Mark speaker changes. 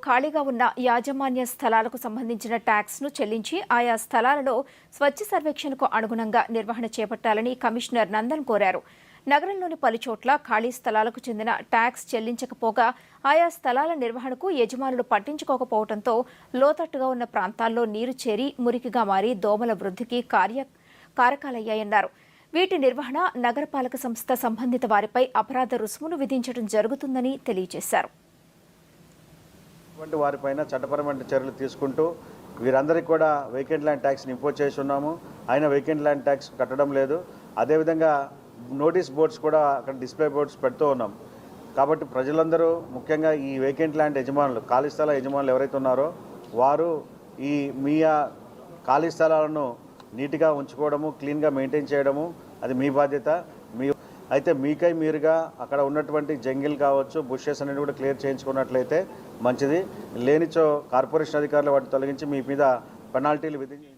Speaker 1: ఖాళీగా ఉన్న యాజమాన్య స్థలాలకు సంబంధించిన ట్యాక్స్ను చెల్లించి ఆయా స్థలాలలో స్వచ్ఛ సర్వేక్షణకు అనుగుణంగా నిర్వహణ చేపట్టాలని కమిషనర్ నందన్ కోరారు. నగరంలోని పలుచోట్ల ఖాళీ స్థలాలకు చెందిన ట్యాక్స్ చెల్లించకపోగా ఆయా స్థలాల నిర్వహణకు యజమానులు పట్టించుకోకపోవడంతో లోతట్టుగా ఉన్న ప్రాంతాల్లో నీరు చేరి మురికిగా మారి దోమల వృద్ధికి కారకాలయ్యాయన్నారు. వీటి నిర్వహణ నగరపాలక సంస్థ సంబంధిత వారిపై అపరాధ రుసుమును విధించడం జరుగుతుందని తెలియజేశారు.
Speaker 2: వారిపైన చట్టపరమైన చర్యలు తీసుకుంటూ వీరందరికీ కూడా వేకెంట్ ల్యాండ్ ట్యాక్స్ని ఇంపోజ్ చేసి ఉన్నాము. ఆయన వేకెంట్ ల్యాండ్ ట్యాక్స్ కట్టడం లేదు. అదేవిధంగా నోటీస్ బోర్డ్స్ కూడా అక్కడ డిస్ప్లే బోర్డ్స్ పెడుతూ ఉన్నాం. కాబట్టి ప్రజలందరూ ముఖ్యంగా ఈ వేకెంట్ ల్యాండ్ యజమానులు, ఖాళీ స్థల యజమానులు ఎవరైతే ఉన్నారో వారు మీ ఖాళీ స్థలాలను నీట్గా ఉంచుకోవడము, క్లీన్గా మెయింటైన్ చేయడము అది మీ బాధ్యత. అయితే మీకై మీరుగా అక్కడ ఉన్నటువంటి జంగిల్ కావచ్చు, బుషెస్ అనేది కూడా క్లియర్ చేయించుకున్నట్లయితే మంచిది. లేనిచో కార్పొరేషన్ అధికారులు వాటిని తొలగించి మీ మీద పెనాల్టీలు విధించి